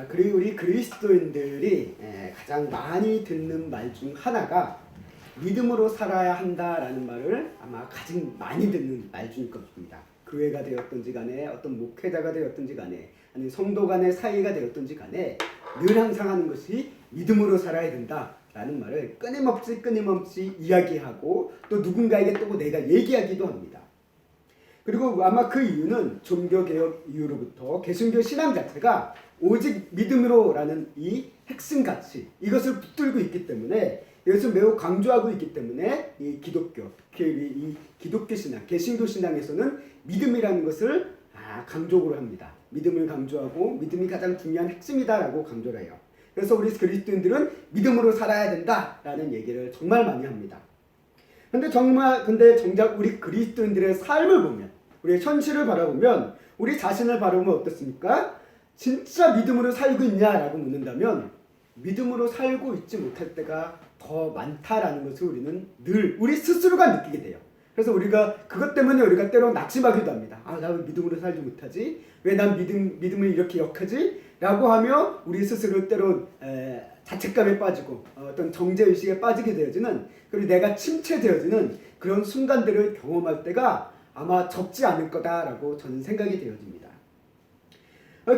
그리고 우리 그리스도인들이 가장 많이 듣는 말 중 하나가 믿음으로 살아야 한다라는 말을 아마 가장 많이 듣는 말 중일 것입니다. 교회가 되었든지 간에 어떤 목회자가 되었든지 간에 아니면 성도 간의 사이가 되었든지 간에 늘 항상 하는 것이 믿음으로 살아야 된다라는 말을 끊임없이 이야기하고 또 누군가에게 또 내가 얘기하기도 합니다. 그리고 아마 그 이유는 종교개혁 이후로부터 개신교 신앙 자체가 오직 믿음으로라는 이 핵심 가치 이것을 붙들고 있기 때문에 이것을 매우 강조하고 있기 때문에 이 기독교, 특히 이 기독교 신앙, 개신교 신앙에서는 믿음이라는 것을 강조를 합니다. 믿음을 강조하고 믿음이 가장 중요한 핵심이다라고 강조를 해요. 그래서 우리 그리스도인들은 믿음으로 살아야 된다라는 얘기를 정말 많이 합니다. 근데 정작 우리 그리스도인들의 삶을 보면, 우리의 현실을 바라보면, 우리 자신을 바라보면 어떻습니까? 진짜 믿음으로 살고 있냐라고 묻는다면 믿음으로 살고 있지 못할 때가 더 많다라는 것을 우리는 늘 우리 스스로가 느끼게 돼요. 그래서 우리가 그것 때문에 우리가 때로 낙심하기도 합니다. 나 왜 믿음으로 살지 못하지? 왜 난 믿음을 이렇게 역하지? 라고 하며 우리 스스로 때로 자책감에 빠지고 어떤 정죄의식에 빠지게 되어지는, 그리고 내가 침체되어지는 그런 순간들을 경험할 때가 아마 적지 않을 거다라고 저는 생각이 되어집니다.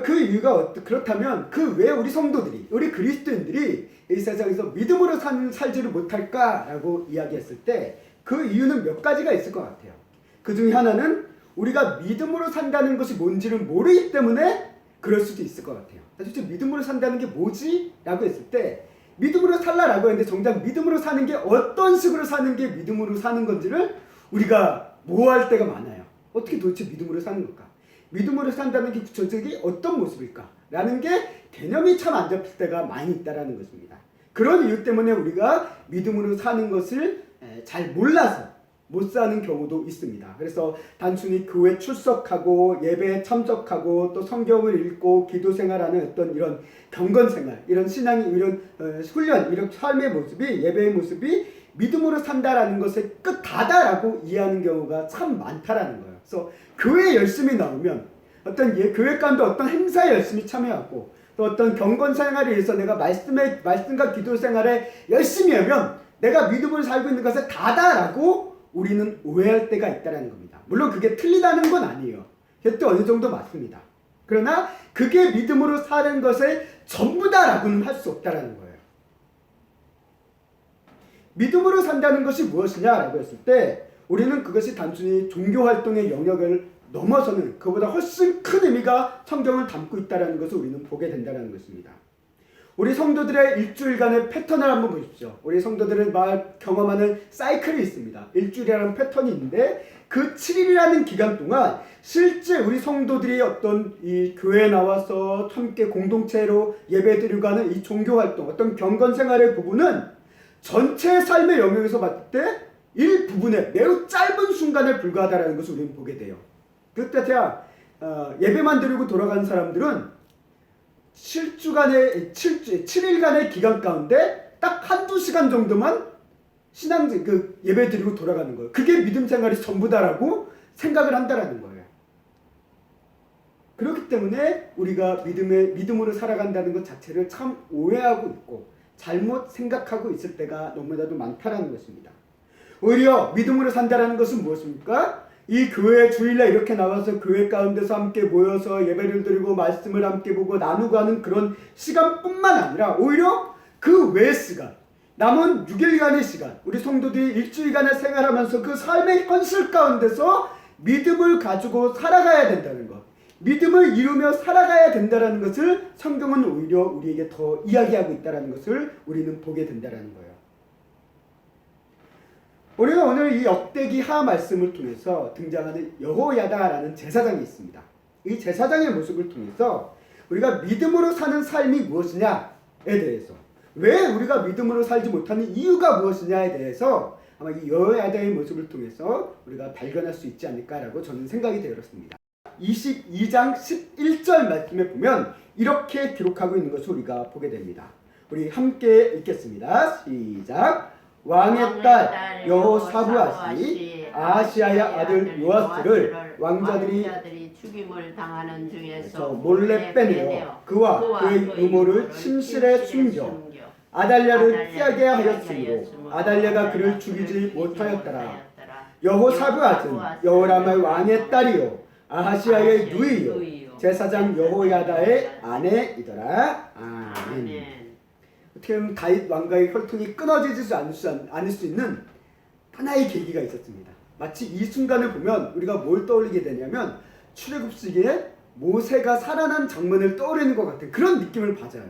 그 이유가 그렇다면 그 왜 우리 성도들이, 우리 그리스도인들이 이 세상에서 믿음으로 살지를 못할까라고 이야기했을 때 그 이유는 몇 가지가 있을 것 같아요. 그 중에 하나는 우리가 믿음으로 산다는 것이 뭔지를 모르기 때문에 그럴 수도 있을 것 같아요. 도대체 믿음으로 산다는 게 뭐지? 라고 했을 때 믿음으로 살라라고 했는데 정작 믿음으로 사는 게 어떤 식으로 사는 게 믿음으로 사는 건지를 우리가 모호할 때가 많아요. 어떻게 도대체 믿음으로 사는 걸까? 믿음으로 산다는 게 구체적이 어떤 모습일까? 라는 게 개념이 참 안 잡힐 때가 많이 있다는 것입니다. 그런 이유 때문에 우리가 믿음으로 사는 것을 잘 몰라서 못 사는 경우도 있습니다. 그래서 단순히 교회 출석하고 예배에 참석하고 또 성경을 읽고 기도 생활하는 어떤 이런 경건 생활, 이런 신앙이, 이런 훈련, 이런 삶의 모습이, 예배의 모습이 믿음으로 산다라는 것의 끝다다라고 이해하는 경우가 참 많다라는 거예요. 그래서 교회에 열심히 나오면 어떤 교회 가운데 어떤 행사에 열심히 참여하고 또 어떤 경건 생활에 의해서 내가 말씀과 기도 생활에 열심히 하면 내가 믿음으로 살고 있는 것에 다다라고 우리는 오해할 때가 있다는 겁니다. 물론 그게 틀리다는 건 아니에요. 그것도 어느 정도 맞습니다. 그러나 그게 믿음으로 사는 것의 전부다라고는 할 수 없다는 거예요. 믿음으로 산다는 것이 무엇이냐라고 했을 때 우리는 그것이 단순히 종교활동의 영역을 넘어서는 그보다 훨씬 큰 의미가 성경을 담고 있다는 것을 우리는 보게 된다는 것입니다. 우리 성도들의 일주일간의 패턴을 한번 보십시오. 우리 성도들은 경험하는 사이클이 있습니다. 일주일이라는 패턴이 있는데 그 7일이라는 기간 동안 실제 우리 성도들이 어떤 이 교회에 나와서 함께 공동체로 예배드리고 하는 이 종교활동, 어떤 경건생활의 부분은 전체 삶의 영역에서 봤을 때 일부분에 매우 짧은 순간에 불과하다는 것을 우리는 보게 돼요. 그때 예배만 드리고 돌아가는 사람들은 7일간의 기간 가운데 딱 한두 시간 정도만 예배 드리고 돌아가는 거예요. 그게 믿음 생활이 전부다라고 생각을 한다라는 거예요. 그렇기 때문에 우리가 믿음으로 살아간다는 것 자체를 참 오해하고 있고 잘못 생각하고 있을 때가 너무나도 많다라는 것입니다. 오히려 믿음으로 산다라는 것은 무엇입니까? 이 교회 주일날 이렇게 나와서 교회 가운데서 함께 모여서 예배를 드리고 말씀을 함께 보고 나누고 하는 그런 시간뿐만 아니라 오히려 그 외의 시간, 남은 6일간의 시간, 우리 성도들이 일주일간의 생활하면서 그 삶의 현실 가운데서 믿음을 가지고 살아가야 된다는 것, 믿음을 이루며 살아가야 된다는 것을 성경은 오히려 우리에게 더 이야기하고 있다는 것을 우리는 보게 된다는 거예요. 우리가 오늘 이 역대기 하 말씀을 통해서 등장하는 여호야다라는 제사장이 있습니다. 이 제사장의 모습을 통해서 우리가 믿음으로 사는 삶이 무엇이냐에 대해서, 왜 우리가 믿음으로 살지 못하는 이유가 무엇이냐에 대해서 아마 이 여호야다의 모습을 통해서 우리가 발견할 수 있지 않을까라고 저는 생각이 되었습니다. 22장 11절 말씀에 보면 이렇게 기록하고 있는 것을 우리가 보게 됩니다. 우리 함께 읽겠습니다. 시작. 왕의 딸 여호사부아시 아하시아의 아들 요아스를 왕자들이 죽임을 당하는 중에서 몰래 빼내어 그와 그의 유모를 침실에 숨겨 아달랴를 피하게 하였으므로 아달랴가 그를 죽이지 못하였더라. 여호사브앗은 여호람의 왕의 딸이요 아하시아의 누이요 제사장 여호야다의 아내이더라. 아멘. 어떻게 보면 다윗 왕과의 혈통이 끊어지지 않을 수 있는 하나의 계기가 있었습니다. 마치 이 순간을 보면 우리가 뭘 떠올리게 되냐면 출애굽시기에 모세가 살아난 장면을 떠올리는 것 같은 그런 느낌을 받아요.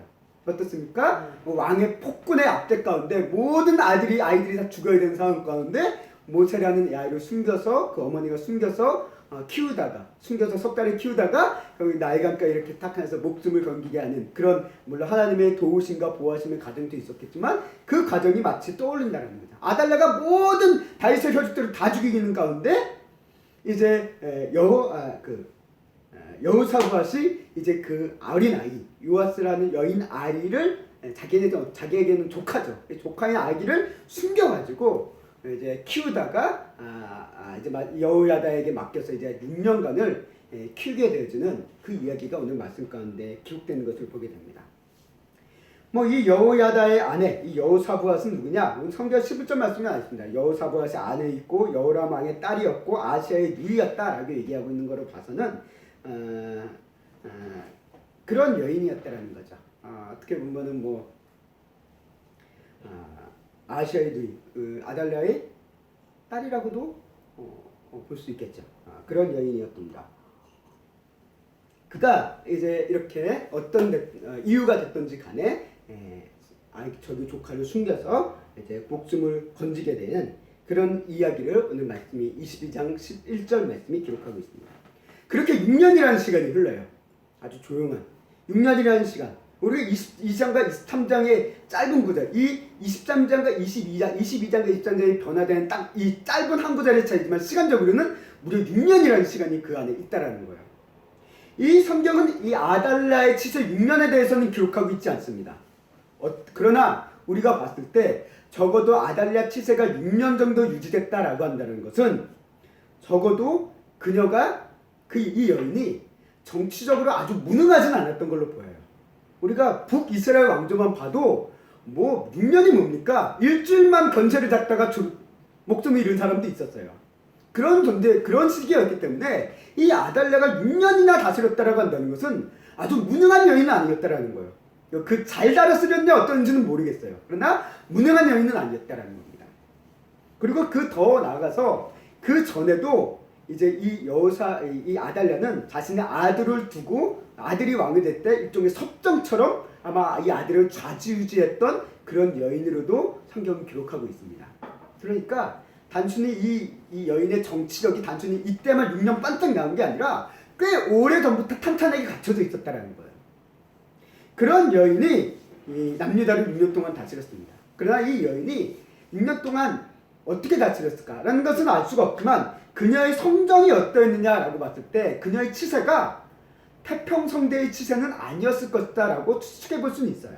어떻습니까? 왕의 폭군의 압대 가운데 모든 아이들이 다 죽어야 되는 상황 가운데 모세라는 아이를 숨겨서 그 어머니가 숨겨서 키우다가 숨겨서 석 달을 키우다가 나이간까지 이렇게 탁 해서 목숨을 건기게 하는 그런 물론 하나님의 도우심과 보호하심의 과정도 있었겠지만 그 과정이 마치 떠올린다는 거죠. 아달랴가 모든 다윗의 혈족들을 다 죽이는 가운데 이제 여호사밧이 이제 그 어린 아이 요아스라는 여인 아이를 자기에게는 조카죠. 조카인 아기를 숨겨가지고 이제 키우다가 이제 여호야다에게 맡겨서 이제 6년간을 키우게 되어주는 그 이야기가 오늘 말씀 가운데 기록되는 것을 보게 됩니다. 뭐 이 여호야다의 아내, 이 여호사브앗은 누구냐? 성경 11절 말씀에 나있습니다. 여호사브앗의 아내였고 여호람 왕의 딸이었고 아시아의 누이였다라고 얘기하고 있는 것을 봐서는 그런 여인이었다라는 거죠. 어떻게 보면은 뭐 아시아의 누이, 아달랴의 딸이라고도 볼 수 있겠죠. 그런 여인이었습니다. 그가 이제 이렇게 어떤 이유가 됐든지 간에 저기 조카를 숨겨서 이제 목숨을 건지게 되는 그런 이야기를 오늘 말씀이 22장 11절 말씀이 기록하고 있습니다. 그렇게 6년이라는 시간이 흘러요. 아주 조용한 6년이라는 시간. 우리 22장과 23장의 짧은 구절, 이 23장과 22장과 23장의 변화되는 딱 이 짧은 한 구절의 차이지만 시간적으로는 무려 6년이라는 시간이 그 안에 있다라는 거예요. 이 성경은 이 아달랴의 치세 6년에 대해서는 기록하고 있지 않습니다. 그러나 우리가 봤을 때 적어도 아달랴 치세가 6년 정도 유지됐다라고 한다는 것은 적어도 그녀가 이 여인이 정치적으로 아주 무능하진 않았던 걸로 보여요. 우리가 북이스라엘 왕조만 봐도 뭐 6년이 뭡니까? 일주일만 권세를 잡다가 목숨을 잃은 사람도 있었어요. 그런 시기였기 때문에 이 아달랴가 6년이나 다스렸다라고 한다는 것은 아주 무능한 여인은 아니었다라는 거예요. 그 잘 다스렸는데 어떤지는 모르겠어요. 그러나 무능한 여인은 아니었다라는 겁니다. 그리고 그 더 나아가서 그 전에도 이제 이 아달랴는 자신의 아들을 두고 아들이 왕이 될 때 일종의 섭정처럼 아마 이 아들을 좌지우지했던 그런 여인으로도 성경은 기록하고 있습니다. 그러니까 단순히 이 여인의 정치력이 단순히 이때만 6년 반짝 나온 게 아니라 꽤 오래전부터 탄탄하게 갖춰져 있었다는 거예요. 그런 여인이 이 남유다를 6년 동안 다스렸습니다. 그러나 이 여인이 6년 동안 어떻게 다스렸을까라는 것은 알 수가 없지만 그녀의 성정이 어떠했느냐라고 봤을 때 그녀의 치세가 태평성대의 치세는 아니었을 것이다라고 추측해 볼 수는 있어요.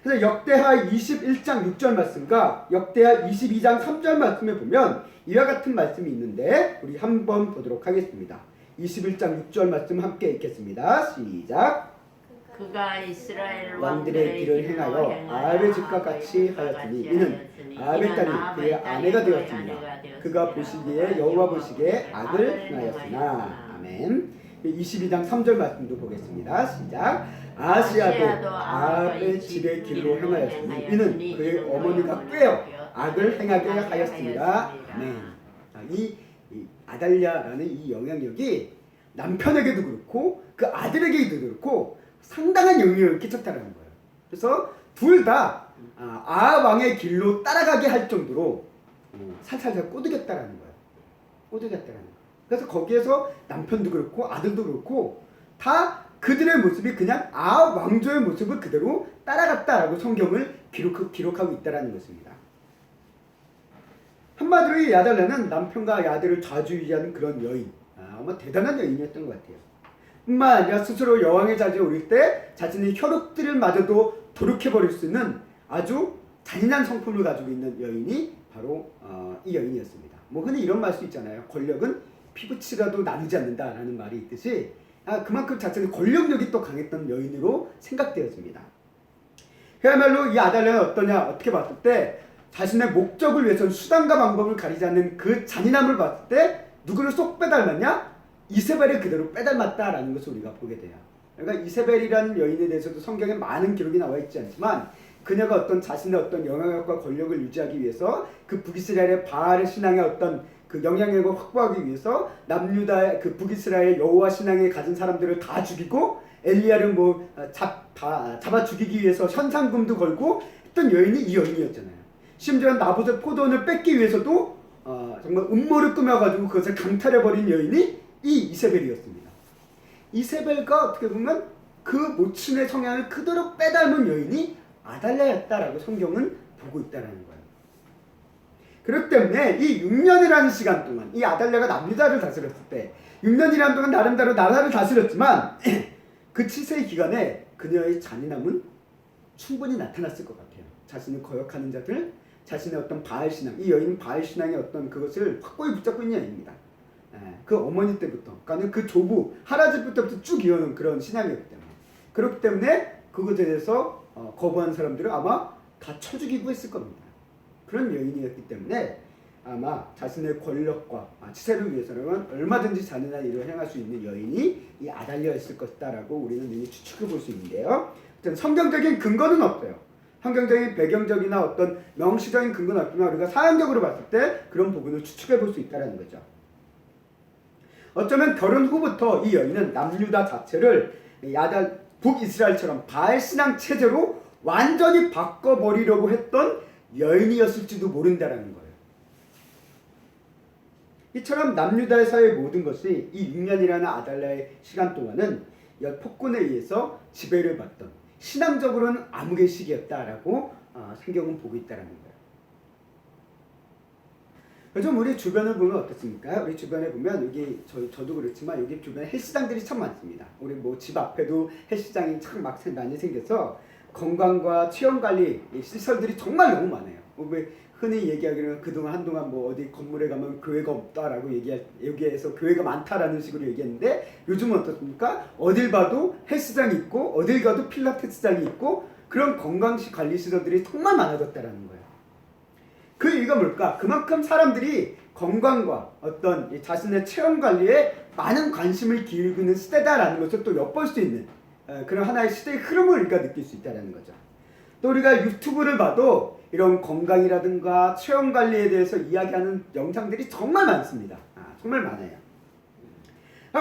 그래서 역대하 21장 6절 말씀과 역대하 22장 3절 말씀에 보면 이와 같은 말씀이 있는데 우리 한번 보도록 하겠습니다. 21장 6절 말씀 함께 읽겠습니다. 시작. 그가 이스라엘 왕들의 길을 행하여 아합의 집과 같이 하였으니 이는 아합의 딸이 그의 아내가 되었습니다. 그가 보시기에 여호와 보시기에 악을 행하였으나. 아멘. 22장 3절 말씀도 보겠습니다. 시작. 아하시아도 아합의 집의 길로 행하였으니 이는 그의 어머니가 꾀어 악을 행하게 하였습니다. 아멘. 이 아달랴라는 이 영향력이 남편에게도 그렇고 그 아들에게도 그렇고 상당한 영향력을 끼쳤다는 거예요. 그래서 둘 다 아합 왕의 길로 따라가게 할 정도로 살살살 꼬드겼다라는 거예요. 꼬드겼다라는 거예요. 그래서 거기에서 남편도 그렇고 아들도 그렇고 다 그들의 모습이 그냥 아합 왕조의 모습을 그대로 따라갔다라고 성경을 기록하고 있다라는 것입니다. 한마디로 이 아달랴는 남편과 아들을 좌지우지하는 그런 여인, 아마 대단한 여인이었던 것 같아요. 뿐만 아니라 스스로 여왕의 자리에 오를 때 자신의 혈육들을 마저도 도륙해버릴 수 있는 아주 잔인한 성품을 가지고 있는 여인이 바로 이 여인이었습니다. 뭐 흔히 이런 말도 있잖아요. 권력은 피부치라도 나누지 않는다라는 말이 있듯이 그만큼 자신의 권력력이 또 강했던 여인으로 생각되어집니다. 그야말로 이 아달랴는 어떻게 봤을 때 자신의 목적을 위해서는 수단과 방법을 가리지 않는 그 잔인함을 봤을 때 누구를 쏙 빼닮았냐? 이세벨을 그대로 빼닮았다라는 것을 우리가 보게 돼요. 그러니까 이세벨이라는 여인에 대해서도 성경에 많은 기록이 나와 있지 않지만 그녀가 어떤 자신의 어떤 영향력과 권력을 유지하기 위해서 그 북이스라엘의 바알 신앙의 어떤 그 영향력을 확보하기 위해서 남유다의 그 북이스라엘 여호와 신앙에 가진 사람들을 다 죽이고 엘리야를 잡아 죽이기 위해서 현상금도 걸고 했던 여인이 이 여인이었잖아요. 심지어 나봇의 포도원을 뺏기 위해서도 정말 음모를 꾸며가지고 그것을 강탈해버린 여인이 이 이세벨이었습니다. 이세벨과 어떻게 보면 그 모친의 성향을 그대로 빼닮은 여인이 아달랴였다라고 성경은 보고 있다는 거예요. 그렇기 때문에 이 6년이라는 시간 동안 이 아달랴가 남유다를 다스렸을 때 6년이라는 동안 나름대로 나라를 다스렸지만 그 치세의 기간에 그녀의 잔인함은 충분히 나타났을 것 같아요. 자신을 거역하는 자들, 자신의 어떤 바알신앙, 이 여인은 바알신앙의 어떤 그것을 확고히 붙잡고 있는 여인입니다. 그 어머니 때부터, 그러니까 그 조부, 할아버지부터 쭉 이어오는 그런 신앙이었기 때문에 그렇기 때문에 그것에 대해서 거부한 사람들은 아마 다 쳐 죽이고 했을 겁니다. 그런 여인이었기 때문에 아마 자신의 권력과 치세를 위해서는 얼마든지 잔인한 일을 행할 수 있는 여인이 이 아달랴였을 것이다라고 우리는 이미 추측해 볼 수 있는데요. 성경적인 근거는 없어요. 성경적인 배경적이나 어떤 명시적인 근거는 없지만 우리가 사연적으로 봤을 때 그런 부분을 추측해 볼 수 있다는 거죠. 어쩌면 결혼 후부터 이 여인은 남유다 자체를 북이스라엘처럼 바알 신앙 체제로 완전히 바꿔버리려고 했던 여인이었을지도 모른다라는 거예요. 이처럼 남유다의 사회의 모든 것이 이 6년이라는 아달랴의 시간 동안은 폭군에 의해서 지배를 받던 신앙적으로는 암흑의 시기였다라고 성경은 보고 있다는 거예요. 요즘 우리 주변을 보면 어떻습니까? 우리 주변에 보면 여기 저도 그렇지만 여기 주변에 헬스장들이 참 많습니다. 우리 뭐 집 앞에도 헬스장이 참 많이 생겨서 건강과 체형관리 시설들이 정말 너무 많아요. 흔히 얘기하기로는 그동안 한동안 뭐 어디 건물에 가면 교회가 없다라고 여기에서 교회가 많다라는 식으로 얘기했는데 요즘은 어떻습니까? 어딜 봐도 헬스장이 있고 어딜 가도 필라테스장이 있고 그런 건강관리 시설들이 정말 많아졌다라는 거예요. 그 이유가 뭘까? 그만큼 사람들이 건강과 어떤 자신의 체형관리에 많은 관심을 기울이는 시대다라는 것을 또 엿볼 수 있는 그런 하나의 시대의 흐름을 우리가 느낄 수 있다는 거죠. 또 우리가 유튜브를 봐도 이런 건강이라든가 체형관리에 대해서 이야기하는 영상들이 정말 많습니다. 정말 많아요.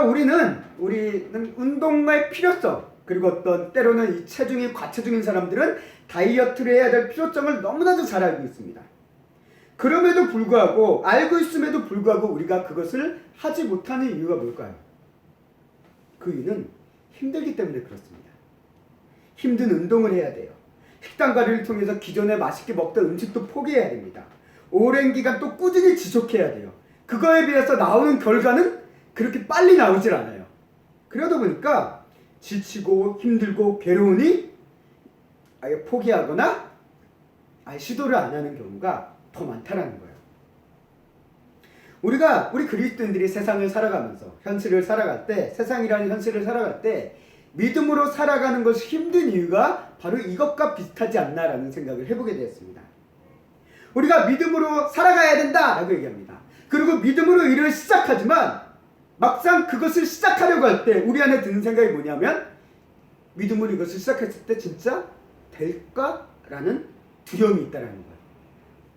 우리는 운동의 필요성 그리고 어떤 때로는 이 체중이 과체중인 사람들은 다이어트를 해야 될 필요성을 너무나도 잘 알고 있습니다. 그럼에도 불구하고 알고 있음에도 불구하고 우리가 그것을 하지 못하는 이유가 뭘까요? 그 이유는 힘들기 때문에 그렇습니다. 힘든 운동을 해야 돼요. 식단 관리를 통해서 기존에 맛있게 먹던 음식도 포기해야 됩니다. 오랜 기간 또 꾸준히 지속해야 돼요. 그거에 비해서 나오는 결과는 그렇게 빨리 나오질 않아요. 그러다 보니까 지치고 힘들고 괴로우니 아예 포기하거나 아예 시도를 안 하는 경우가 더 많다라는 거예요. 우리 그리스도인들이 세상을 살아가면서 현실을 살아갈 때 세상이라는 현실을 살아갈 때 믿음으로 살아가는 것이 힘든 이유가 바로 이것과 비슷하지 않나라는 생각을 해보게 되었습니다. 우리가 믿음으로 살아가야 된다라고 얘기합니다. 그리고 믿음으로 일을 시작하지만 막상 그것을 시작하려고 할 때 우리 안에 드는 생각이 뭐냐면 믿음으로 이것을 시작했을 때 진짜 될까라는 두려움이 있다라는 거예요.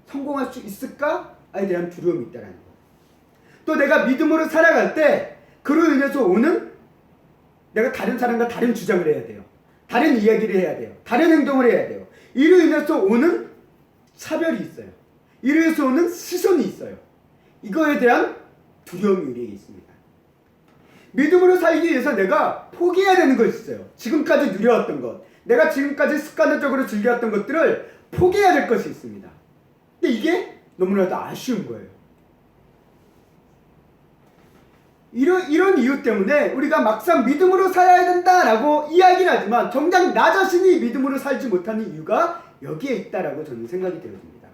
성공할 수 있을까에 대한 두려움이 있다라는 거예요. 또 내가 믿음으로 살아갈 때 그로 인해서 오는 내가 다른 사람과 다른 주장을 해야 돼요. 다른 이야기를 해야 돼요. 다른 행동을 해야 돼요. 이로 인해서 오는 차별이 있어요. 이로 인해서 오는 시선이 있어요. 이거에 대한 두려움이 우리에게 있습니다. 믿음으로 살기 위해서 내가 포기해야 되는 것이 있어요. 지금까지 누려왔던 것, 내가 지금까지 습관적으로 즐겨왔던 것들을 포기해야 될 것이 있습니다. 근데 이게 너무나도 아쉬운 거예요. 이런 이유 때문에 우리가 막상 믿음으로 살아야 된다라고 이야기를 하지만 정작 나 자신이 믿음으로 살지 못하는 이유가 여기에 있다라고 저는 생각이 되어집니다.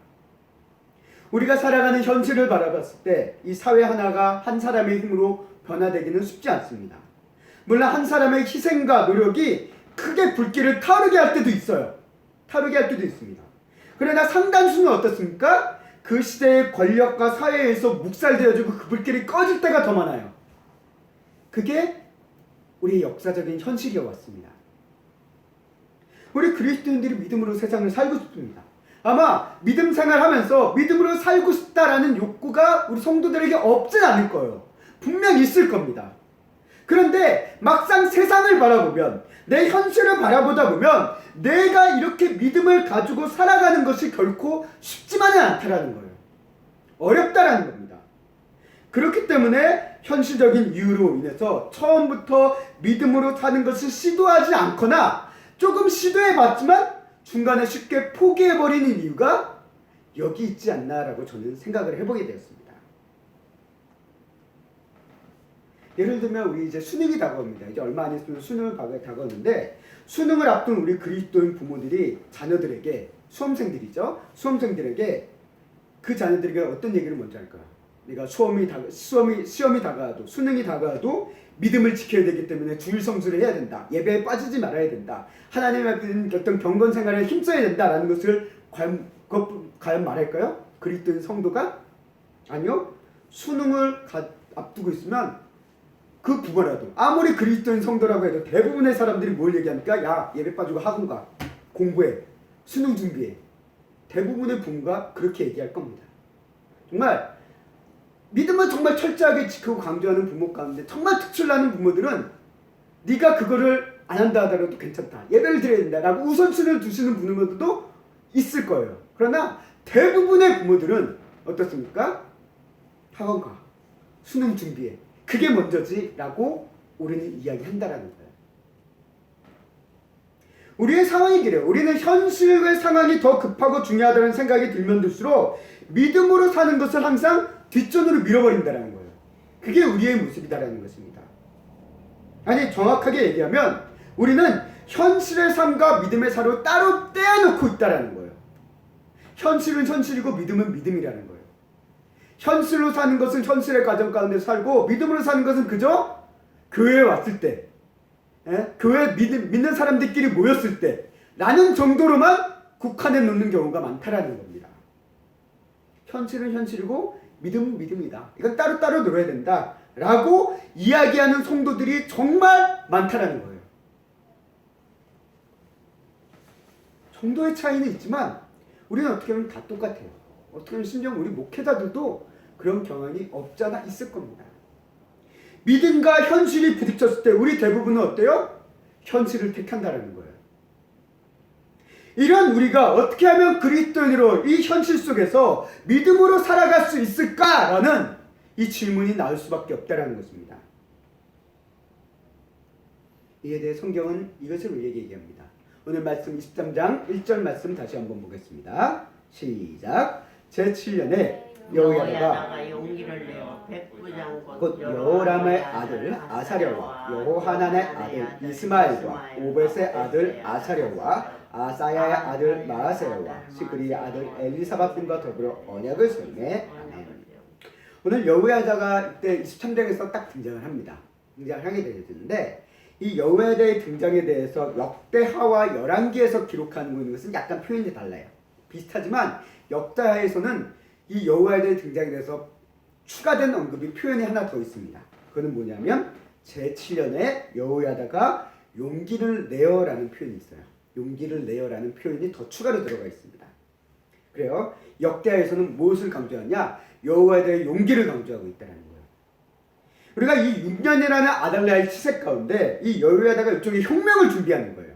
우리가 살아가는 현실을 바라봤을 때 이 사회 하나가 한 사람의 힘으로 변화되기는 쉽지 않습니다. 물론 한 사람의 희생과 노력이 크게 불길을 타오르게 할 때도 있어요. 타오르게 할 때도 있습니다. 그러나 상당수는 어떻습니까? 그 시대의 권력과 사회에서 묵살되어지고 그 불길이 꺼질 때가 더 많아요. 그게 우리의 역사적인 현실이어 왔습니다. 우리 그리스도인들이 믿음으로 세상을 살고 싶습니다. 아마 믿음 생활하면서 믿음으로 살고 싶다라는 욕구가 우리 성도들에게 없진 않을 거예요. 분명 있을 겁니다. 그런데 막상 세상을 바라보면, 내 현실을 바라보다 보면 내가 이렇게 믿음을 가지고 살아가는 것이 결코 쉽지만은 않다라는 거예요. 어렵다라는 겁니다. 그렇기 때문에 현실적인 이유로 인해서 처음부터 믿음으로 사는 것을 시도하지 않거나 조금 시도해봤지만 중간에 쉽게 포기해버리는 이유가 여기 있지 않나라고 저는 생각을 해보게 되었습니다. 예를 들면 우리 이제 수능이 다가옵니다. 이제 얼마 안 있으면 수능을 다가오는데, 수능을 앞둔 우리 그리스도인 부모들이 자녀들에게, 수험생들에게 그 자녀들에게 어떤 얘기를 먼저 할까요? 내가 시험이 다가와도, 수능이 다가와도 믿음을 지켜야 되기 때문에 주일 성수를 해야 된다. 예배에 빠지지 말아야 된다. 하나님 앞에 어떤 경건 생활에 힘써야 된다라는 것을 과연 말할까요? 그리스도인 성도가? 아니요. 수능을 앞두고 있으면 그 부모라도, 아무리 그리스도인 성도라고 해도 대부분의 사람들이 뭘 얘기합니까? 야, 예배 빠지고 학원 가. 공부해. 수능 준비해. 대부분의 부모가 그렇게 얘기할 겁니다. 정말 믿음을 정말 철저하게 지키고 강조하는 부모 가운데 정말 특출나는 부모들은 네가 그거를 안 한다 하더라도 괜찮다. 예배를 드려야 된다. 라고 우선순위를 두시는 부모들도 있을 거예요. 그러나 대부분의 부모들은 어떻습니까? 학원 가. 수능 준비해. 그게 먼저지 라고 우리는 이야기한다라는 거예요. 우리의 상황이 그래요. 우리는 현실의 상황이 더 급하고 중요하다는 생각이 들면 들수록 믿음으로 사는 것을 항상 뒷전으로 밀어버린다는 거예요. 그게 우리의 모습이다라는 것입니다. 아니, 정확하게 얘기하면 우리는 현실의 삶과 믿음의 삶을 따로 떼어놓고 있다는 거예요. 현실은 현실이고 믿음은 믿음이라는 거예요. 현실로 사는 것은 현실의 가정 가운데 살고, 믿음으로 사는 것은 그저 교회에 왔을 때, 교회에 믿는 사람들끼리 모였을 때 라는 정도로만 국한해 놓는 경우가 많다라는 겁니다. 현실은 현실이고 믿음은 믿음이다. 이건 따로따로 놀아야 된다 라고 이야기하는 성도들이 정말 많다라는 거예요. 정도의 차이는 있지만 우리는 어떻게 보면 다 똑같아요. 어떻게 보면 심지어 우리 목회자들도 그런 경향이 없잖아 있을 겁니다. 믿음과 현실이 부딪혔을 때 우리 대부분은 어때요? 현실을 택한다는 거예요. 이런 우리가 어떻게 하면 그리스도인으로 이 현실 속에서 믿음으로 살아갈 수 있을까라는 이 질문이 나올 수밖에 없다는 것입니다. 이에 대해 성경은 이것을 우리에게 얘기합니다. 오늘 말씀 23장 1절 말씀 다시 한번 보겠습니다. 시작. 제7년에 여호야다가 용기를 내어 백부장 곧 여호람의 아들 아사랴와 여호하난의 아들 이스마엘과 오벳의 아들 아사랴와 아사야의 아들 마아세야와 시그리의 아들 엘리사밧 등과 더불어 언약을 수행해. 오늘 여호야다가 이때 23장에서 딱 등장을 합니다. 등장을 하게 되는데, 이 여호야다의 등장에 대해서 역대하와 열왕기에서 기록하는 것은 약간 표현이 달라요. 비슷하지만 역대하에서는 이 여호야다의 등장에 대해서 추가된 언급이 표현이 하나 더 있습니다. 그거는 뭐냐면 제7년에 여호야다가 용기를 내어라는 표현이 있어요. 용기를 내어라는 표현이 더 추가로 들어가 있습니다. 그래요. 역대하에서는 무엇을 강조하냐? 여호야다의 용기를 강조하고 있다는 거예요. 우리가 이 6년이라는 아달랴의 치색 가운데 이 여호야다가 일종의 혁명을 준비하는 거예요.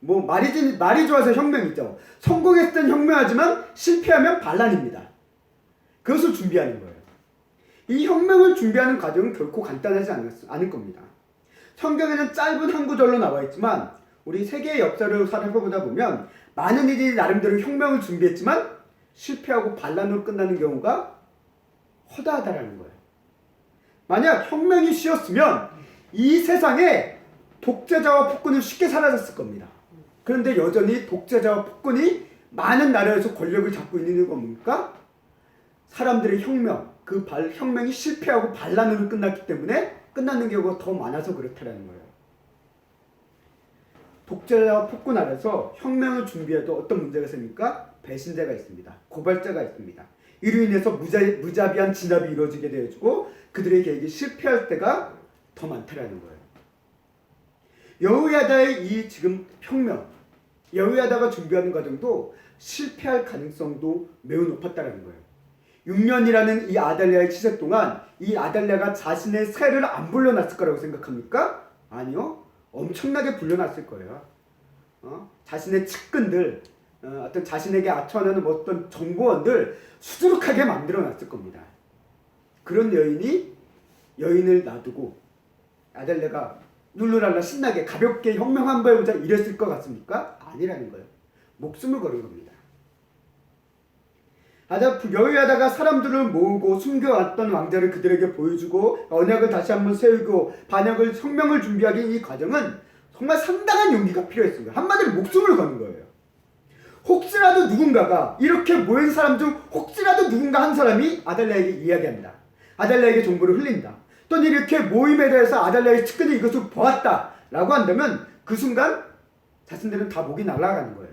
뭐 말이 좋아서 혁명이죠. 성공했을 땐 혁명하지만 실패하면 반란입니다. 그것을 준비하는 거예요. 이 혁명을 준비하는 과정은 결코 간단하지 않을 겁니다. 성경에는 짧은 한 구절로 나와 있지만 우리 세계의 역사를 살펴보다 보면 많은 이들이 나름대로 혁명을 준비했지만 실패하고 반란으로 끝나는 경우가 허다하다라는 거예요. 만약 혁명이 쉬웠으면 이 세상에 독재자와 폭군은 쉽게 사라졌을 겁니다. 그런데 여전히 독재자와 폭군이 많은 나라에서 권력을 잡고 있는 이유가 뭡니까? 사람들의 혁명, 혁명이 실패하고 반란으로 끝났기 때문에 끝나는 경우가 더 많아서 그렇다는 거예요. 독재자와 폭군 아래서 혁명을 준비해도 어떤 문제가 있습니까? 배신자가 있습니다. 고발자가 있습니다. 이로 인해서 무자비한 진압이 이루어지게 되어지고 그들의 계획이 실패할 때가 더 많다라는 거예요. 여호야다의 이 지금 혁명, 여호야다가 준비하는 과정도 실패할 가능성도 매우 높았다라는 거예요. 6년이라는 이 아달랴의 시세 동안 이 아달랴가 자신의 세를 안 불려놨을 거라고 생각합니까? 아니요. 엄청나게 불려놨을 거예요. 자신의 측근들, 어떤 자신에게 아첨하는 어떤 정보원들 수두룩하게 만들어놨을 겁니다. 그런 여인을 놔두고 아달랴가 룰루랄라 신나게 가볍게 혁명 한번 해보자 이랬을 것 같습니까? 아니라는 거예요. 목숨을 걸은 겁니다. 여호야다가 사람들을 모으고 숨겨왔던 왕자를 그들에게 보여주고 언약을 다시 한번 세우고 혁명을 준비하기 이 과정은 정말 상당한 용기가 필요했습니다. 한마디로 목숨을 거는 거예요. 혹시라도 누군가가 이렇게 모인 사람 중 혹시라도 누군가 한 사람이 아달랴에게 이야기합니다. 아달랴에게 정보를 흘린다. 또는 이렇게 모임에 대해서 아달랴의 측근이 이것을 보았다 라고 한다면 그 순간 자신들은 다 목이 날아가는 거예요.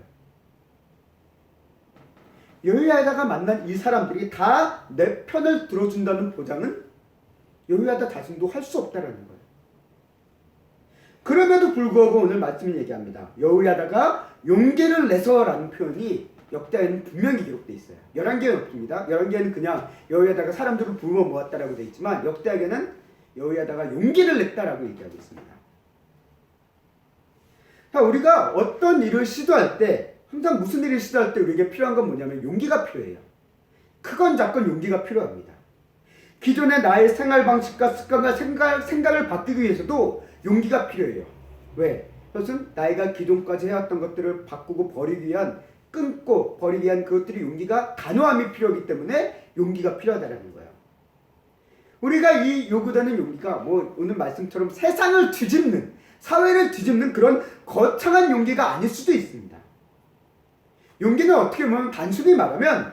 여호야다가 만난 이 사람들이 다 내 편을 들어준다는 보장은 여호야다 자신도 할 수 없다라는 거예요. 그럼에도 불구하고 오늘 말씀을 얘기합니다. 여호야다가 용기를 내서라는 표현이 역대에는 분명히 기록되어 있어요. 11개는 없습니다. 11개는 그냥 여호야다가 사람들을 부르어 모았다라고 되어 있지만 역대에는 여호야다가 용기를 냈다라고 얘기하고 있습니다. 자, 우리가 어떤 일을 시도할 때 항상 무슨 일을 시도할 때 우리에게 필요한 건 뭐냐면 용기가 필요해요. 크건 작건 용기가 필요합니다. 기존의 나의 생활 방식과 습관과 생각을 바꾸기 위해서도 용기가 필요해요. 왜? 그것은 나이가 기존까지 해왔던 것들을 바꾸고 끊고 버리기 위한 그것들이 용기가 단호함이 필요하기 때문에 용기가 필요하다는 거예요. 우리가 이 요구되는 용기가 오늘 말씀처럼 세상을 뒤집는, 사회를 뒤집는 그런 거창한 용기가 아닐 수도 있습니다. 용기는 어떻게 보면 단순히 말하면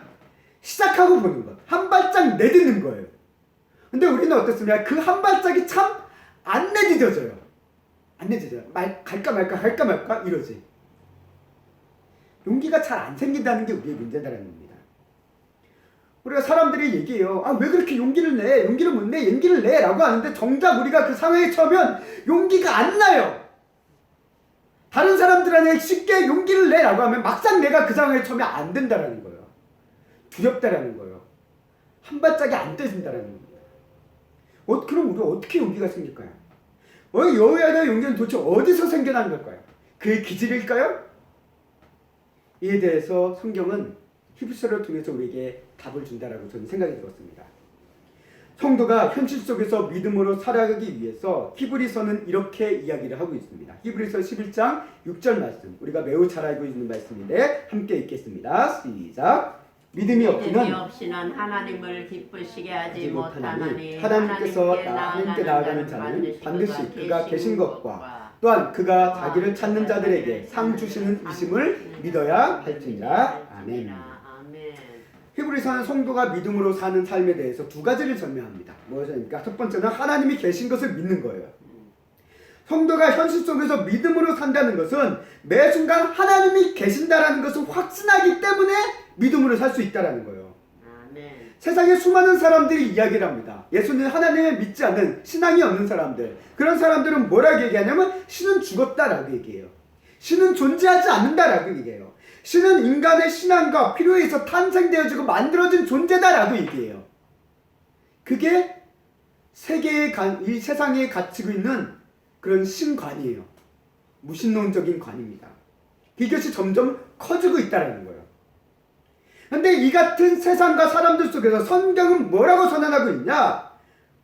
시작하고 보는 것, 한 발짝 내딛는 거예요. 근데 우리는 어떻습니까? 그 한 발짝이 참 안 내딛어져요. 안 내딛어요. 갈까 말까 이러지. 용기가 잘 안 생긴다는 게 우리의 문제다라는 겁니다. 우리가 사람들이 얘기해요. 왜 그렇게 용기를 내? 용기를 못 내? 용기를 내? 라고 하는데 정작 우리가 그 상황에 처하면 용기가 안 나요. 다른 사람들한테 쉽게 용기를 내라고 하면 막상 내가 그 상황에 처하면 안 된다라는 거예요. 두렵다라는 거예요. 한 발짝이 안 떼진다라는 겁니다. 그럼 우리가 어떻게 용기가 생길까요? 여호야다의 용기는 도대체 어디서 생겨나는 걸까요? 그의 기질일까요? 이에 대해서 성경은 히브리서를 통해서 우리에게 답을 준다라고 저는 생각이 들었습니다. 성도가 현실 속에서 믿음으로 살아가기 위해서 히브리서는 이렇게 이야기를 하고 있습니다. 히브리서 11장 6절 말씀, 우리가 매우 잘 알고 있는 말씀인데 함께 읽겠습니다. 시작. 믿음이 없이는 하나님을 기쁘시게 하지 못하나니 하나님께서 하나님께 나아가는 자는 반드시 그가 계신 것과 또한 그가 자기를 찾는 자들에게 상 주시는 이심을 믿어야 할지니라. 아멘. 히브리서는 성도가 믿음으로 사는 삶에 대해서 두 가지를 설명합니다. 무엇입니까? 첫 번째는 하나님이 계신 것을 믿는 거예요. 성도가 현실 속에서 믿음으로 산다는 것은 매 순간 하나님이 계신다라는 것을 확신하기 때문에 믿음으로 살 수 있다라는 거예요. 아멘. 세상에 수많은 사람들이 이야기를 합니다. 예수는 하나님을 믿지 않는 신앙이 없는 사람들, 그런 사람들은 뭐라고 얘기하냐면 신은 죽었다라고 얘기해요. 신은 존재하지 않는다라고 얘기해요. 신은 인간의 신앙과 필요에 의해서 탄생되어지고 만들어진 존재다라고 얘기해요. 그게 이 세상에 갇히고 있는 그런 신관이에요. 무신론적인 관입니다. 이것이 점점 커지고 있다는 거예요. 그런데 이 같은 세상과 사람들 속에서 성경은 뭐라고 선언하고 있냐?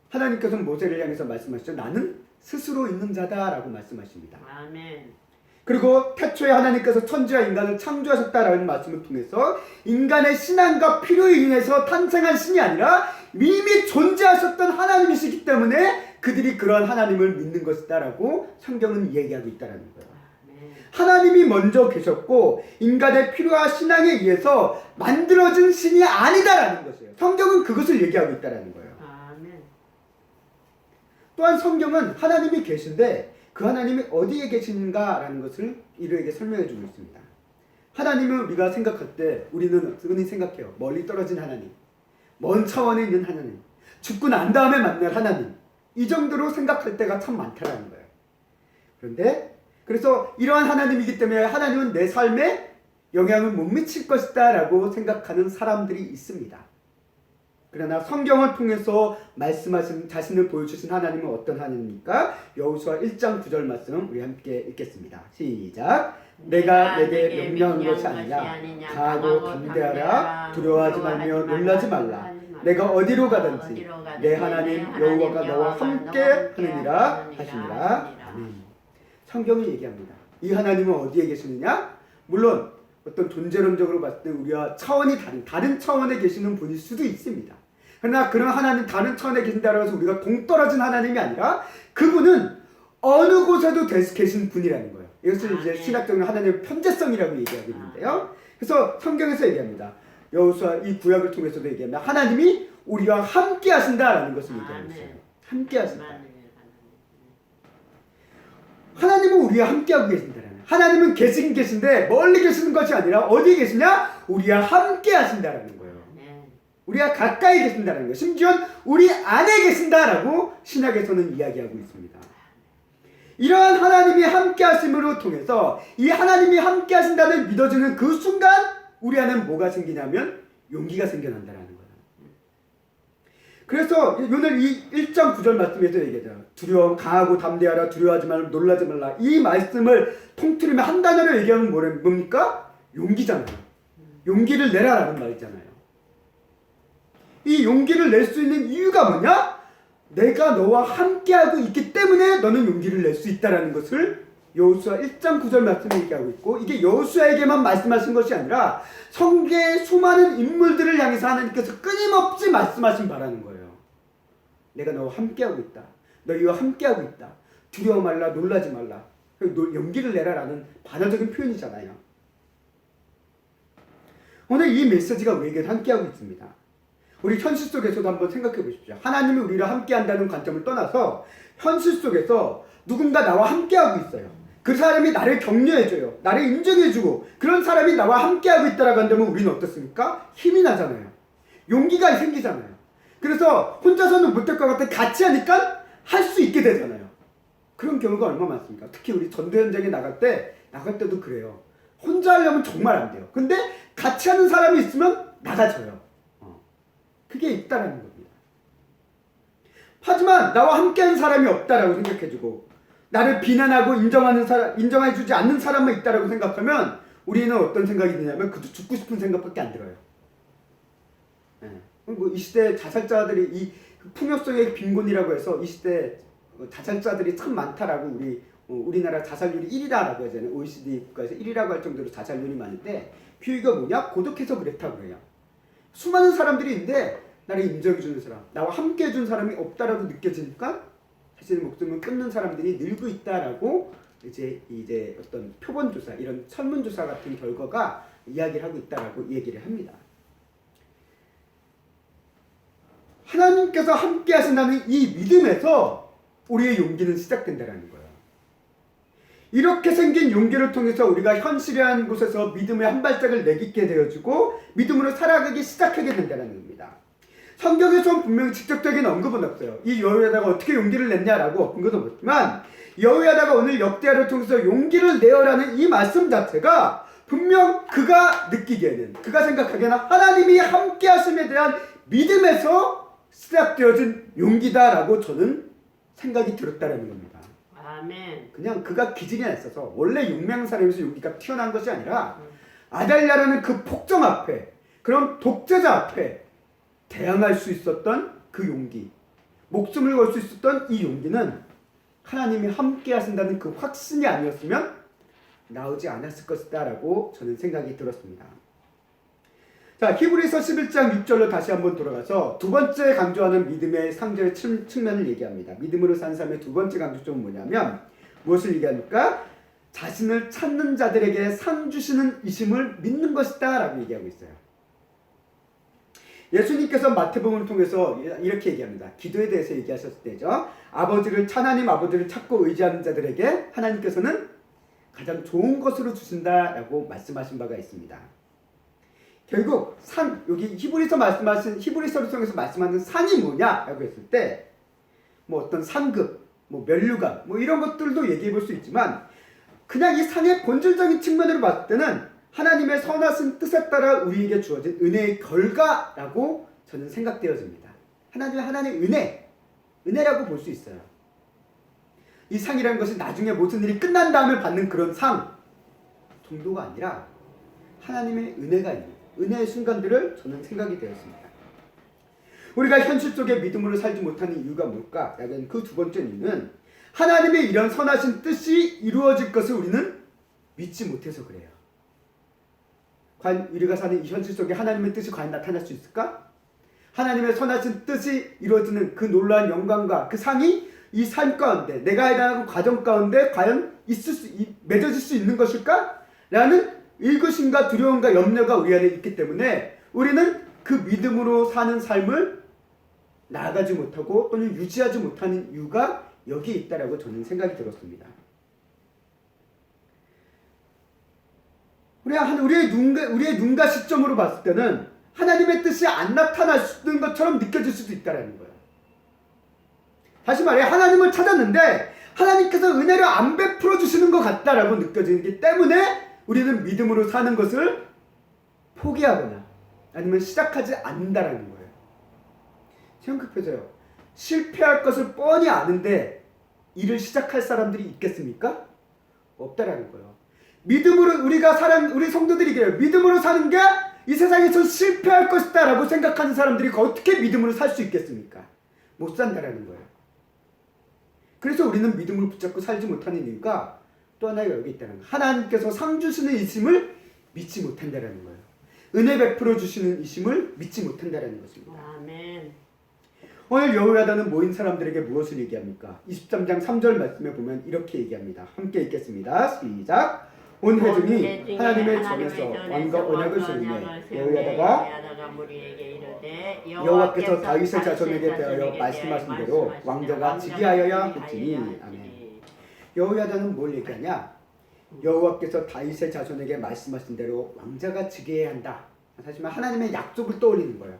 하나님께서는 모세를 향해서 말씀하시죠. 나는 스스로 있는 자다라고 말씀하십니다. 아멘. 그리고 태초에 하나님께서 천지와 인간을 창조하셨다라는 말씀을 통해서 인간의 신앙과 필요에 인해서 탄생한 신이 아니라 이미 존재하셨던 하나님이시기 때문에 그들이 그런 하나님을 믿는 것이다라고 성경은 얘기하고 있다는 거예요. 하나님이 먼저 계셨고 인간의 필요와 신앙에 의해서 만들어진 신이 아니다라는 것이에요. 성경은 그것을 얘기하고 있다라는 거예요. 아멘. 또한 성경은 하나님이 계신데 그 하나님이 어디에 계신가라는 것을 인류에게 설명해 주고 있습니다. 하나님은 우리가 생각할 때 우리는 흔히 생각해요. 멀리 떨어진 하나님, 먼 차원에 있는 하나님, 죽고 난 다음에 만날 하나님, 이 정도로 생각할 때가 참 많다라는 거예요. 그런데 그래서 이러한 하나님이기 때문에 하나님은 내 삶에 영향을 못 미칠 것이다 라고 생각하는 사람들이 있습니다. 그러나 성경을 통해서 말씀하신 자신을 보여주신 하나님은 어떤 하나님입니까? 여호수아 1장 9절 말씀 우리 함께 읽겠습니다. 시작. 내가 내게 명령한 것이 아니라 강하고 담대하라. 두려워하지 말며 놀라지 말라. 내가 어디로 가든지 내 하나님 여호와가 너와 함께 하느니라 하시니라. 아멘. 성경이 얘기합니다. 이 하나님은 어디에 계시느냐? 물론 어떤 존재론적으로 봤을 때 우리와 차원이 다른 차원에 계시는 분일 수도 있습니다. 그러나 그런 하나님 다른 차원에 계신다고 해서 우리가 동떨어진 하나님이 아니라 그분은 어느 곳에도 계신 분이라는 거예요. 이것을 이제 신학적으로 하나님의 편재성이라고 얘기하고 있는데요. 그래서 성경에서 얘기합니다. 여호수아 이 구약을 통해서도 얘기합니다. 하나님이 우리와 함께 하신다라는 것을 얘기하고 있어요. 함께 하신다. 하나님은 우리와 함께하고 계신다라는. 하나님은 계신데 멀리 계시는 것이 아니라 어디에 계시냐? 우리와 함께 하신다라는 거예요. 우리가 가까이 계신다는 거예요. 심지어 우리 안에 계신다라고 신약에서는 이야기하고 있습니다. 이러한 하나님이 함께 하심으로 통해서 이 하나님이 함께 하신다는 믿어지는 그 순간 우리 안에 뭐가 생기냐면 용기가 생겨난다라는 거예요. 그래서 오늘 이 1장 9절 말씀에서 얘기하잖아요. 강하고 담대하라. 두려워하지 말라. 놀라지 말라. 이 말씀을 통틀으면 한 단어로 얘기하면 뭡니까? 용기잖아요. 용기를 내라라는 말이잖아요. 이 용기를 낼 수 있는 이유가 뭐냐? 내가 너와 함께하고 있기 때문에 너는 용기를 낼 수 있다는 것을 여호수아 1장 9절 말씀에 얘기하고 있고, 이게 여호수아에게만 말씀하신 것이 아니라 성경의 수많은 인물들을 향해서 하나님께서 끊임없이 말씀하신 바라는 거예요. 내가 너와 함께하고 있다. 너희와 함께하고 있다. 두려워 말라. 놀라지 말라. 용기를 내라라는 반어적인 표현이잖아요. 오늘 이 메시지가 우리에게 함께하고 있습니다. 우리 현실 속에서도 한번 생각해 보십시오. 하나님이 우리와 함께한다는 관점을 떠나서 현실 속에서 누군가 나와 함께하고 있어요. 그 사람이 나를 격려해줘요. 나를 인정해주고 그런 사람이 나와 함께하고 있다라고 한다면 우리는 어떻습니까? 힘이 나잖아요. 용기가 생기잖아요. 그래서 혼자서는 못할 것 같아 같이 하니까 할 수 있게 되잖아요. 그런 경우가 얼마나 많습니까? 특히 우리 전도 현장에 나갈 때도 그래요. 혼자 하려면 정말 안 돼요. 근데 같이 하는 사람이 있으면 나가져요. 그게 있다라는 겁니다. 하지만 나와 함께하는 사람이 없다라고 생각해주고 나를 비난하고 인정해주지 않는 사람만 있다라고 생각하면 우리는 어떤 생각이 드냐면 그저 죽고 싶은 생각밖에 안 들어요. 이 시대 자살자들이 이 풍요성의 빈곤이라고 해서 이 시대 자살자들이 참 많다라고 우리나라 자살률이 1위다라고 하잖아요. OECD 국가에서 1위라고 할 정도로 자살률이 많은데 그 이유가 뭐냐? 고독해서 그렇다고 그래요. 수많은 사람들이 있는데 나를 인정해주는 사람, 나와 함께해준 사람이 없다라고 느껴지니까 자신의 목숨을 끊는 사람들이 늘고 있다라고 이제 어떤 표본조사, 이런 설문조사 같은 결과가 이야기를 하고 있다라고 얘기를 합니다. 하나님께서 함께 하신다는 이 믿음에서 우리의 용기는 시작된다는 거예요. 이렇게 생긴 용기를 통해서 우리가 현실이라는 곳에서 믿음의 한 발짝을 내딛게 되어지고 믿음으로 살아가기 시작하게 된다는 겁니다. 성경에서는 분명히 직접적인 언급은 없어요. 이 여호야다가 어떻게 용기를 냈냐라고 언급은 없지만 여호야다가 오늘 역대하를 통해서 용기를 내어라는 이 말씀 자체가 분명 그가 느끼기에는, 그가 생각하기에는 하나님이 함께 하심에 대한 믿음에서 시작되어진 용기다라고 저는 생각이 들었다는 겁니다. 아멘. 그냥 그가 기질이 있어서 원래 용맹한 사람에서 용기가 튀어나온 것이 아니라 아달랴라는 그 폭정 앞에, 그런 독재자 앞에 대항할 수 있었던 그 용기, 목숨을 걸 수 있었던 이 용기는 하나님이 함께 하신다는 그 확신이 아니었으면 나오지 않았을 것이다 라고 저는 생각이 들었습니다. 자, 히브리서 11장 6절로 다시 한번 돌아가서 두 번째 강조하는 믿음의 상저의 측면을 얘기합니다. 믿음으로 산 삶의 두 번째 강조점은 뭐냐면 무엇을 얘기합니까? 자신을 찾는 자들에게 상 주시는 이심을 믿는 것이다 라고 얘기하고 있어요. 예수님께서 마태복음을 통해서 이렇게 얘기합니다. 기도에 대해서 얘기하셨을 때죠. 하나님 아버지를 찾고 의지하는 자들에게 하나님께서는 가장 좋은 것으로 주신다라고 말씀하신 바가 있습니다. 결국 여기 히브리서를 통해서 말씀하는 상이 뭐냐라고 했을 때 뭐 어떤 상급, 뭐 면류관, 뭐 이런 것들도 얘기해 볼 수 있지만 그냥 이 상의 본질적인 측면으로 봤을 때는 하나님의 선하신 뜻에 따라 우리에게 주어진 은혜의 결과라고 저는 생각되어집니다. 하나님의 은혜라고 볼 수 있어요. 이 상이라는 것이 나중에 모든 일이 끝난 다음에 받는 그런 상 정도가 아니라 하나님의 은혜가 있는 은혜의 순간들을 저는 생각이 되었습니다. 우리가 현실 속에 믿음으로 살지 못하는 이유가 뭘까? 라는 그 두 번째 이유는 하나님의 이런 선하신 뜻이 이루어질 것을 우리는 믿지 못해서 그래요. 과연 우리가 사는 이 현실 속에 하나님의 뜻이 과연 나타날 수 있을까? 하나님의 선하신 뜻이 이루어지는 그 놀라운 영광과 그 상이 이 삶 가운데 내가 해당하는 과정 가운데 과연 맺어질 수 있는 것일까? 라는 의구심과 두려움과 염려가 우리 안에 있기 때문에 우리는 그 믿음으로 사는 삶을 나아가지 못하고 또는 유지하지 못하는 이유가 여기에 있다라고 저는 생각이 들었습니다. 우리의 눈과 시점으로 봤을 때는 하나님의 뜻이 안 나타나는 것처럼 느껴질 수도 있다는 거예요. 다시 말해 하나님을 찾았는데 하나님께서 은혜를 안 베풀어 주시는 것 같다라고 느껴지기 때문에 우리는 믿음으로 사는 것을 포기하거나 아니면 시작하지 않는다라는 거예요. 생각해보세요. 실패할 것을 뻔히 아는데 일을 시작할 사람들이 있겠습니까? 없다라는 거예요. 믿음으로 우리 성도들이 그래요. 믿음으로 사는 게 이 세상에서 실패할 것이다 라고 생각하는 사람들이 어떻게 믿음으로 살 수 있겠습니까? 못 산다라는 거예요. 그래서 우리는 믿음을 붙잡고 살지 못하는 이유가 또 하나가 여기 있다는 거예요. 하나님께서 상 주시는 이심을 믿지 못한다라는 거예요. 은혜 베풀어 주시는 이심을 믿지 못한다라는 것입니다. 아멘. 오늘 여호야다는 모인 사람들에게 무엇을 얘기합니까? 23장 3절 말씀에 보면 이렇게 얘기합니다. 함께 읽겠습니다. 시작. 온 회중이 하나님의 전에서 왕과 언약을 세우매 여호야다가 무리에게 이르되 여호와께서 다윗의 자손에게 대하여 말씀하신 대로 왕자가 즉위하여야 할지니. 아멘. 여호야다는 뭘 얘기하냐? 여호와께서 다윗의 자손에게 말씀하신 대로 왕자가 즉위해야 한다. 사실 하나님의 약속을 떠올리는 거예요.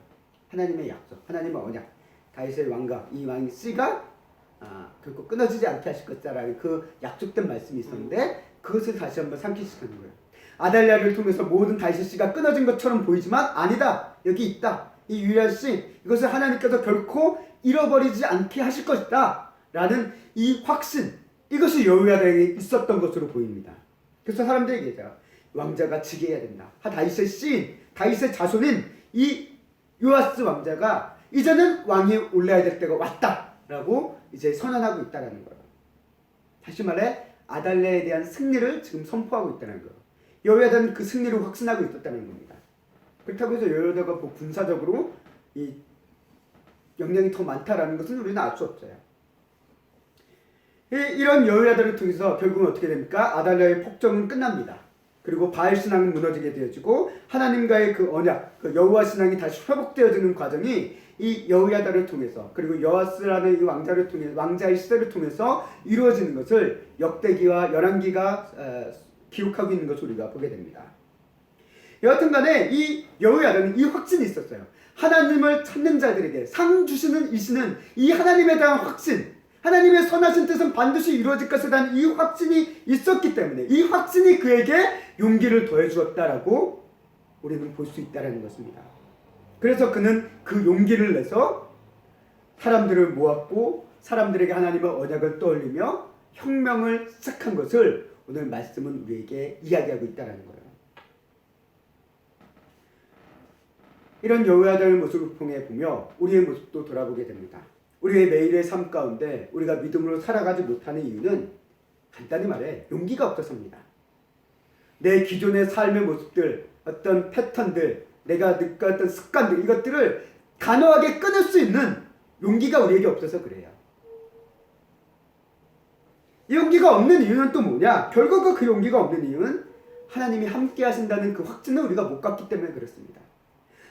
하나님의 약속, 하나님의 언약. 다윗의 왕과 이 왕 씨가 결코 끊어지지 않게 하실 것이라는 그 약속된 말씀이 있었는데 그것을 다시 한번 상기시키는 거예요. 아달랴를 통해서 모든 다윗의 씨가 끊어진 것처럼 보이지만 아니다. 여기 있다. 이 유일한 씨, 이것을 하나님께서 결코 잃어버리지 않게 하실 것이다. 라는 이 확신, 이것이 여호야다에게 있었던 것으로 보입니다. 그래서 사람들이 얘기해요. 왕자가 즉위해야 된다. 다윗의 씨인, 다윗의 자손인 이 요아스 왕자가 이제는 왕이 올라야 될 때가 왔다라고 이제 선언하고 있다는 거예요. 다시 말해 아달랴에 대한 승리를 지금 선포하고 있다는 거예요. 여호야다는 그 승리를 확신하고 있었다는 겁니다. 그렇다고 해서 여호야다가 뭐 군사적으로 이 역량이 더 많다라는 것은 우리는 알 수 없어요. 이런 여호야다를 통해서 결국은 어떻게 됩니까? 아달랴의 폭정은 끝납니다. 그리고 바알 신앙은 무너지게 되어지고 하나님과의 그 언약, 그 여호와 신앙이 다시 회복되어지는 과정이 이 여호야다를 통해서 그리고 여호아스라는 이 왕자를 통해 왕자의 시대를 통해서 이루어지는 것을 역대기와 열왕기가 기록하고 있는 것을 우리가 보게 됩니다. 여하튼간에 이 여호야다는 이 확신이 있었어요. 하나님을 찾는 자들에게 상 주시는 이시는 이 하나님에 대한 확신, 하나님의 선하신 뜻은 반드시 이루어질 것에 대한 이 확신이 있었기 때문에 이 확신이 그에게 용기를 더해 주었다라고 우리는 볼 수 있다는 것입니다. 그래서 그는 그 용기를 내서 사람들을 모았고 사람들에게 하나님의 언약을 떠올리며 혁명을 시작한 것을 오늘 말씀은 우리에게 이야기하고 있다는 거예요. 이런 여호야다의 모습을 통해 보며 우리의 모습도 돌아보게 됩니다. 우리의 매일의 삶 가운데 우리가 믿음으로 살아가지 못하는 이유는 간단히 말해 용기가 없어서입니다. 내 기존의 삶의 모습들, 어떤 패턴들, 내가 느꼈던 습관들, 이것들을 단호하게 끊을 수 있는 용기가 우리에게 없어서 그래요. 이 용기가 없는 이유는 또 뭐냐? 결국 그 용기가 없는 이유는 하나님이 함께 하신다는 그 확신을 우리가 못 갖기 때문에 그렇습니다.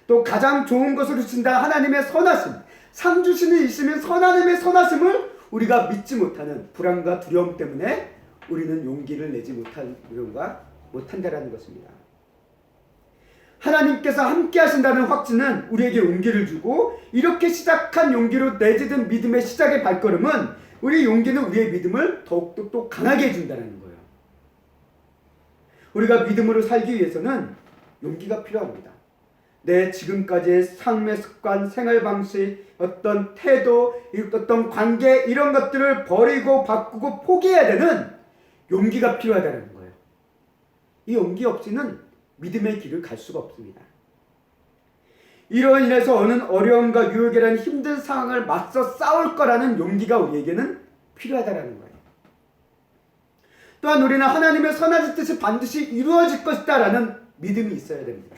또 가장 좋은 것으로 주신다 하나님의 선하심, 상 주시는 이시면 하나님의 선하심을 우리가 믿지 못하는 불안과 두려움 때문에 우리는 용기를 내지 못한다라는 것입니다. 하나님께서 함께 하신다는 확신은 우리에게 용기를 주고, 이렇게 시작한 용기로 내딛은 믿음의 시작의 발걸음은 우리의 용기는 우리의 믿음을 더욱더 또 강하게 해준다는 거예요. 우리가 믿음으로 살기 위해서는 용기가 필요합니다. 내 지금까지의 삶의 습관, 생활 방식, 어떤 태도, 어떤 관계, 이런 것들을 버리고 바꾸고 포기해야 되는 용기가 필요하다는 거예요. 이 용기 없이는 믿음의 길을 갈 수가 없습니다. 이로 인해서 오는 어려움과 유혹이라는 힘든 상황을 맞서 싸울 거라는 용기가 우리에게는 필요하다는 거예요. 또한 우리는 하나님의 선하신 뜻이 반드시 이루어질 것이다 라는 믿음이 있어야 됩니다.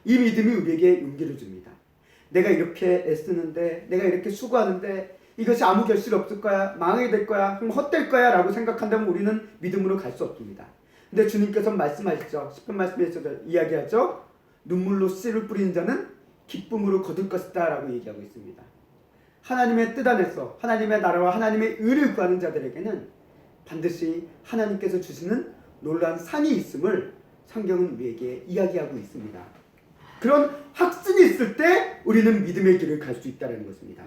이 믿음이 우리에게 용기를 줍니다. 내가 이렇게 애쓰는데, 내가 이렇게 수고하는데 이것이 아무 결실 없을 거야, 망하게 될 거야, 헛될 거야 라고 생각한다면 우리는 믿음으로 갈 수 없습니다. 근데 주님께서 말씀하시죠. 10편 말씀에서 이야기하죠. 눈물로 씨를 뿌리는 자는 기쁨으로 거둘 것이다 라고 얘기하고 있습니다. 하나님의 뜻 안에서 하나님의 나라와 하나님의 의를 구하는 자들에게는 반드시 하나님께서 주시는 놀라운 상이 있음을 성경은 우리에게 이야기하고 있습니다. 그런 확신이 있을 때 우리는 믿음의 길을 갈 수 있다는 것입니다.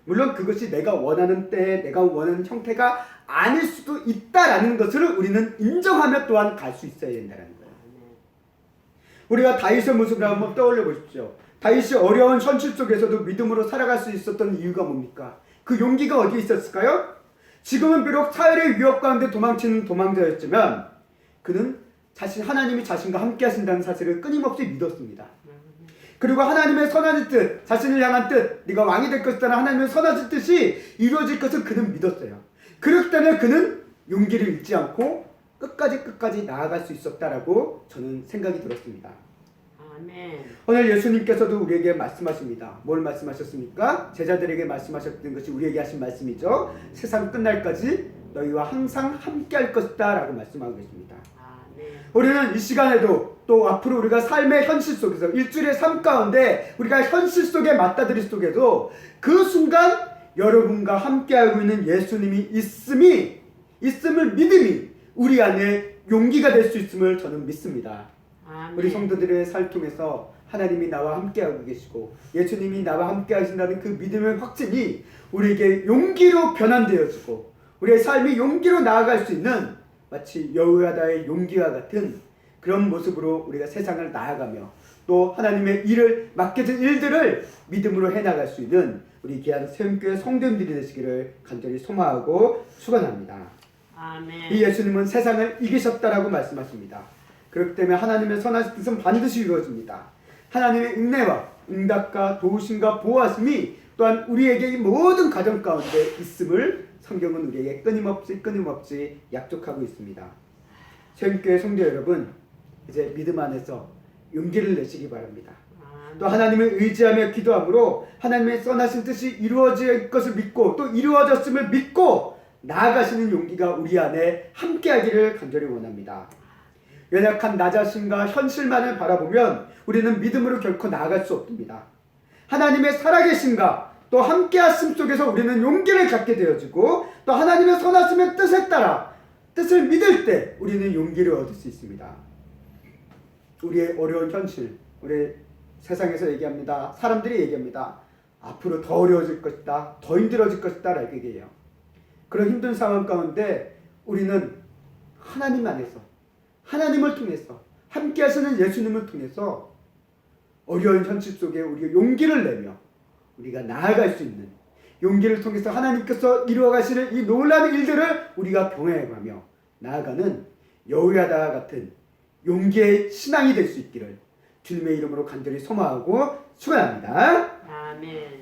물론 그것이 내가 원하는 때에 내가 원하는 형태가 아닐 수도 있다라는 것을 우리는 인정하며 또한 갈 수 있어야 된다는 거예요. 우리가 다윗의 모습을 한번 떠올려 보십시오. 다윗이 어려운 현실 속에서도 믿음으로 살아갈 수 있었던 이유가 뭡니까? 그 용기가 어디에 있었을까요? 지금은 비록 사회의 위협 가운데 도망치는 도망자였지만 그는 하나님이 자신과 함께 하신다는 사실을 끊임없이 믿었습니다. 그리고 하나님의 선하신 뜻, 자신을 향한 뜻, 네가 왕이 될 것이라는 하나님의 선하신 뜻이 이루어질 것을 그는 믿었어요. 그렇기 때문에 그는 용기를 잃지 않고 끝까지 나아갈 수 있었다라고 저는 생각이 들었습니다. 아멘. 오늘 예수님께서도 우리에게 말씀하십니다. 뭘 말씀하셨습니까? 제자들에게 말씀하셨던 것이 우리에게 하신 말씀이죠. 세상 끝날까지 너희와 항상 함께 할 것이다 라고 말씀하고 계십니다. 우리는 이 시간에도 또 앞으로 우리가 삶의 현실 속에서 일주일의 삶 가운데 우리가 현실 속에 맞닥뜨릴 속에도 그 순간 여러분과 함께하고 있는 예수님이 있음을 믿음이 우리 안에 용기가 될 수 있음을 저는 믿습니다. 아멘. 우리 성도들의 삶 통해서 하나님이 나와 함께하고 계시고 예수님이 나와 함께 하신다는 그 믿음의 확신이 우리에게 용기로 변환되어지고 우리의 삶이 용기로 나아갈 수 있는 마치 여호야다의 용기와 같은 그런 모습으로 우리가 세상을 나아가며 또 하나님의 일을 맡겨진 일들을 믿음으로 해나갈 수 있는 우리 귀한 세움교회 성도님들이 되시기를 간절히 소망하고 축원합니다. 아멘. 이 예수님은 세상을 이기셨다라고 말씀하십니다. 그렇기 때문에 하나님의 선하신 뜻은 반드시 이루어집니다. 하나님의 은혜와 응답과 도우심과 보호하심이 또한 우리에게 이 모든 가정 가운데 있음을 성경은 우리에게 끊임없이 약속하고 있습니다. 세움교회 성도 여러분, 이제 믿음 안에서 용기를 내시기 바랍니다. 또 하나님을 의지하며 기도함으로 하나님의 선하신 뜻이 이루어질 것을 믿고 또 이루어졌음을 믿고 나아가시는 용기가 우리 안에 함께하기를 간절히 원합니다. 연약한 나 자신과 현실만을 바라보면 우리는 믿음으로 결코 나아갈 수 없습니다. 하나님의 살아계심과 또 함께하심 속에서 우리는 용기를 갖게 되어지고 또 하나님의 선하심의 뜻에 따라 뜻을 믿을 때 우리는 용기를 얻을 수 있습니다. 우리의 어려운 현실, 우리 세상에서 얘기합니다. 사람들이 얘기합니다. 앞으로 더 어려워질 것이다, 더 힘들어질 것이다 라고 얘기해요. 그런 힘든 상황 가운데 우리는 하나님 안에서 하나님을 통해서 함께 하시는 예수님을 통해서 어려운 현실 속에 우리가 용기를 내며 우리가 나아갈 수 있는 용기를 통해서 하나님께서 이루어가시는 이 놀라운 일들을 우리가 경험해가며 나아가는 여호야다 같은 용기의 신앙이 될 수 있기를 주님의 이름으로 간절히 소망하고 축원합니다. 아멘.